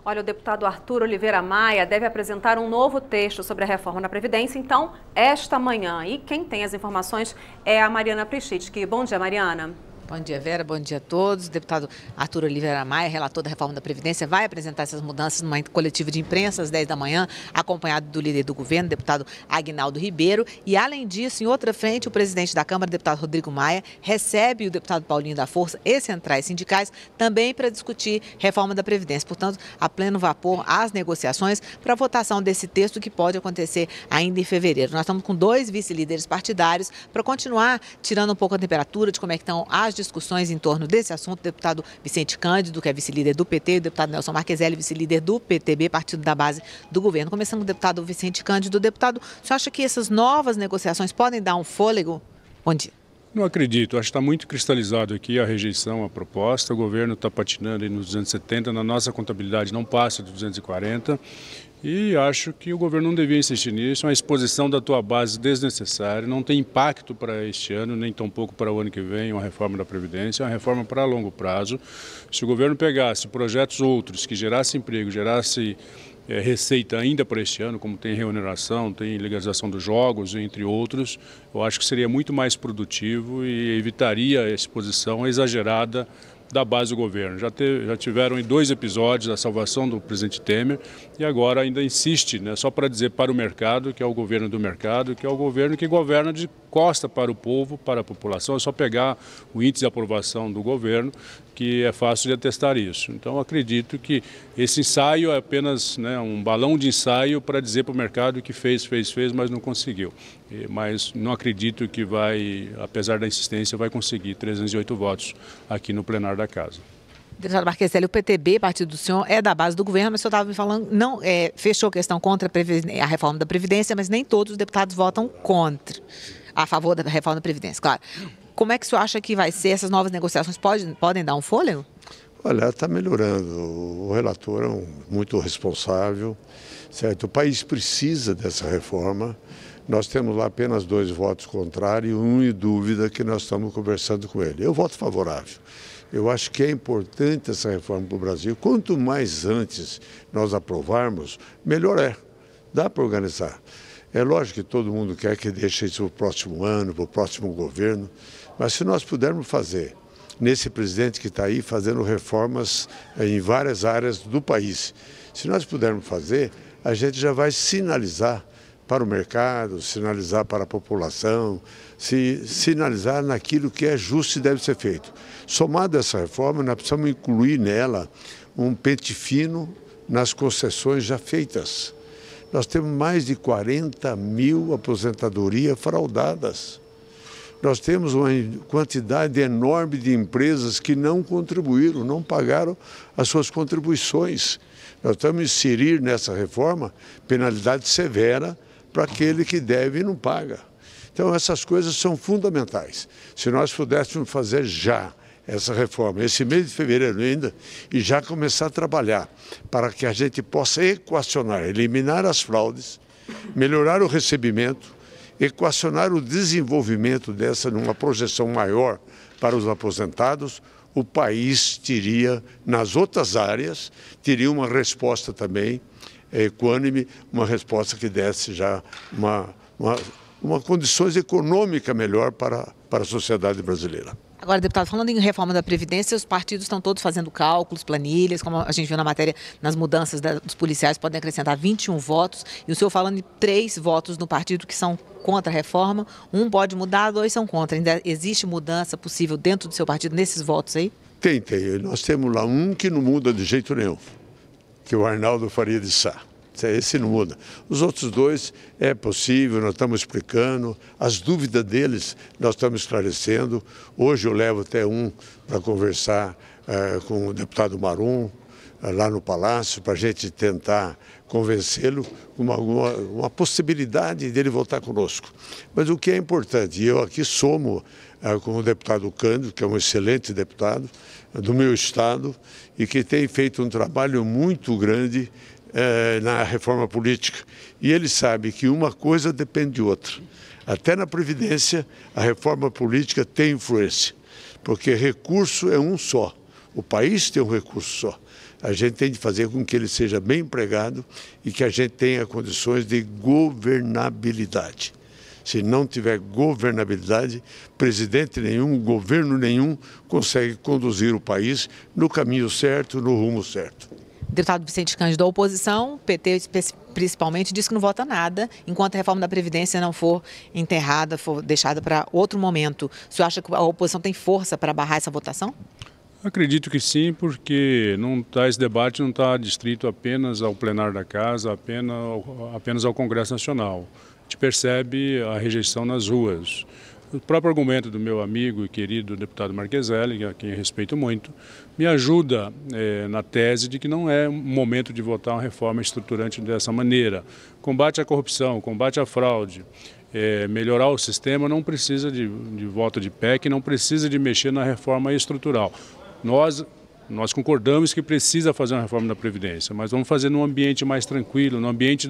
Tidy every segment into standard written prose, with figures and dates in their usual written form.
Olha, o deputado Arthur Oliveira Maia deve apresentar um novo texto sobre a reforma da Previdência, então, esta manhã. E quem tem as informações é a Mariana Prischitsky. Bom dia, Mariana. Bom dia, Vera. Bom dia a todos. O deputado Arthur Oliveira Maia, relator da reforma da Previdência, vai apresentar essas mudanças numa coletiva de imprensa às 10 da manhã, acompanhado do líder do governo, deputado Aguinaldo Ribeiro. E, além disso, em outra frente, o presidente da Câmara, deputado Rodrigo Maia, recebe o deputado Paulinho da Força e centrais sindicais também para discutir reforma da Previdência. Portanto, a pleno vapor as negociações para a votação desse texto que pode acontecer ainda em fevereiro. Nós estamos com 2 vice-líderes partidários para continuar tirando um pouco a temperatura de como é que estão as discussões em torno desse assunto. O deputado Vicente Cândido, que é vice-líder do PT, e o deputado Nelson Marqueselli, vice-líder do PTB, partido da base do governo. Começando com o deputado Vicente Cândido. Deputado, o senhor acha que essas novas negociações podem dar um fôlego? Bom dia. Não acredito, acho que está muito cristalizado aqui a rejeição à proposta. O governo está patinando aí nos 270, na nossa contabilidade não passa de 240. E acho que o governo não devia insistir nisso, uma exposição da tua base desnecessária, não tem impacto para este ano, nem tampouco para o ano que vem, uma reforma da Previdência, uma reforma para longo prazo. Se o governo pegasse projetos outros que gerassem emprego, gerasse receita ainda para este ano, como tem remuneração, tem legalização dos jogos, entre outros, eu acho que seria muito mais produtivo e evitaria a exposição exagerada da base do governo. Já tiveram 2 episódios da salvação do presidente Temer e agora ainda insiste, né, só para dizer para o mercado, que é o governo do mercado, que é o governo que governa de costa para o povo, para a população. É só pegar o índice de aprovação do governo, que é fácil de atestar isso. Então, acredito que esse ensaio é apenas, né, um balão de ensaio para dizer para o mercado que fez, mas não conseguiu. Mas não acredito que vai, apesar da insistência, vai conseguir 308 votos aqui no plenário da Casa. Deputado Marqueselli, o PTB, partido do senhor, é da base do governo, mas o senhor estava me falando, não fechou a questão contra a reforma da Previdência, mas nem todos os deputados votam contra, a favor da reforma da Previdência, claro. Como é que o senhor acha que vai ser? Essas novas negociações podem dar um fôlego? Olha, está melhorando. O relator é muito responsável, certo? O país precisa dessa reforma. Nós temos lá apenas 2 votos contrários e 1 em dúvida que nós estamos conversando com ele. Eu voto favorável. Eu acho que é importante essa reforma para o Brasil. Quanto mais antes nós aprovarmos, melhor é. Dá para organizar. É lógico que todo mundo quer que deixe isso para o próximo ano, para o próximo governo, mas se nós pudermos fazer, nesse presidente que está aí fazendo reformas em várias áreas do país, se nós pudermos fazer, a gente já vai sinalizar para o mercado, sinalizar para a população, sinalizar naquilo que é justo e deve ser feito. Somado a essa reforma, nós precisamos incluir nela um pente fino nas concessões já feitas. Nós temos mais de 40 mil aposentadorias fraudadas. Nós temos uma quantidade enorme de empresas que não contribuíram, não pagaram as suas contribuições. Nós estamos a inserir nessa reforma penalidade severa para aquele que deve e não paga. Então, essas coisas são fundamentais. Se nós pudéssemos fazer já essa reforma, esse mês de fevereiro ainda, e já começar a trabalhar para que a gente possa equacionar, eliminar as fraudes, melhorar o recebimento, equacionar o desenvolvimento dessa numa projeção maior para os aposentados, o país teria, nas outras áreas, teria uma resposta também equânime, uma resposta que desse já uma condições econômicas melhor para a sociedade brasileira. Agora, deputado, falando em reforma da Previdência, os partidos estão todos fazendo cálculos, planilhas, como a gente viu na matéria, nas mudanças dos policiais podem acrescentar 21 votos, e o senhor falando em 3 votos no partido que são contra a reforma, 1 pode mudar, 2 são contra. Ainda existe mudança possível dentro do seu partido nesses votos aí? Tem. Nós temos lá um que não muda de jeito nenhum, que é o Arnaldo Faria de Sá. Esse não muda. Os outros 2 é possível, nós estamos explicando, as dúvidas deles nós estamos esclarecendo. Hoje eu levo até um para conversar com o deputado Marum, lá no Palácio, para a gente tentar convencê-lo com uma possibilidade dele voltar conosco. Mas o que é importante, e eu aqui somo com o deputado Cândido, que é um excelente deputado do meu estado e que tem feito um trabalho muito grande na reforma política. E ele sabe que uma coisa depende de outra. Até na Previdência, a reforma política tem influência, porque recurso é um só. O país tem um recurso só. A gente tem de fazer com que ele seja bem empregado e que a gente tenha condições de governabilidade. Se não tiver governabilidade, presidente nenhum, governo nenhum consegue conduzir o país no caminho certo, no rumo certo. Deputado Vicente Cândido, da oposição, PT principalmente, diz que não vota nada enquanto a reforma da Previdência não for enterrada, for deixada para outro momento. O senhor acha que a oposição tem força para barrar essa votação? Acredito que sim, porque esse debate não está distrito apenas ao plenário da Casa, apenas ao Congresso Nacional. A gente percebe a rejeição nas ruas. O próprio argumento do meu amigo e querido deputado Marcheselli, a quem eu respeito muito, me ajuda na tese de que não é momento de votar uma reforma estruturante dessa maneira. Combate à corrupção, combate à fraude, melhorar o sistema não precisa de voto de PEC, não precisa de mexer na reforma estrutural. Nós concordamos que precisa fazer uma reforma da Previdência, mas vamos fazer num ambiente mais tranquilo, no ambiente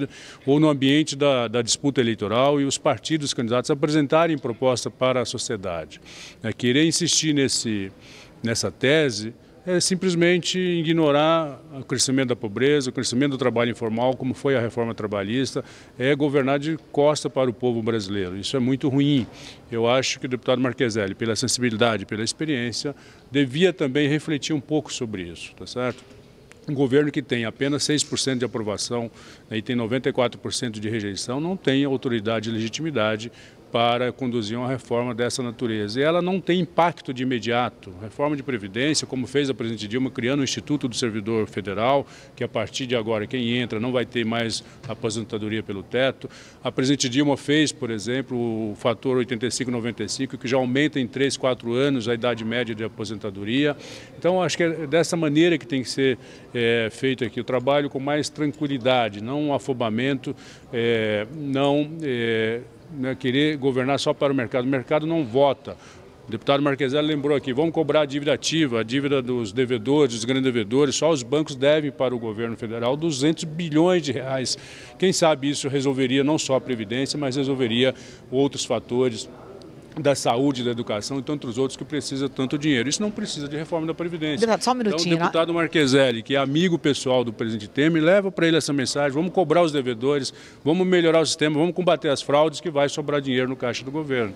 da disputa eleitoral e os partidos candidatos apresentarem proposta para a sociedade. Querer insistir nessa tese é simplesmente ignorar o crescimento da pobreza, o crescimento do trabalho informal, como foi a reforma trabalhista, é governar de costa para o povo brasileiro. Isso é muito ruim. Eu acho que o deputado Marcheselli, pela sensibilidade, pela experiência, devia também refletir um pouco sobre isso, tá certo? Um governo que tem apenas 6% de aprovação e tem 94% de rejeição não tem autoridade e legitimidade para conduzir uma reforma dessa natureza. E ela não tem impacto de imediato. Reforma de Previdência, como fez a presidente Dilma, criando o Instituto do Servidor Federal, que a partir de agora quem entra não vai ter mais aposentadoria pelo teto. A presidente Dilma fez, por exemplo, o fator 85-95, que já aumenta em 3, 4 anos a idade média de aposentadoria. Então, acho que é dessa maneira que tem que ser feito aqui o trabalho, com mais tranquilidade, não um afobamento, querer governar só para o mercado não vota. O deputado Marcheselli lembrou aqui, vamos cobrar a dívida ativa, a dívida dos devedores, dos grandes devedores, só os bancos devem para o governo federal 200 bilhões de reais. Quem sabe isso resolveria não só a Previdência, mas resolveria outros fatores da saúde, da educação e tantos outros que precisam tanto dinheiro. Isso não precisa de reforma da Previdência. Deputado, só um minutinho. Então, o deputado Marcheselli, que é amigo pessoal do presidente Temer, leva para ele essa mensagem, vamos cobrar os devedores, vamos melhorar o sistema, vamos combater as fraudes, que vai sobrar dinheiro no caixa do governo.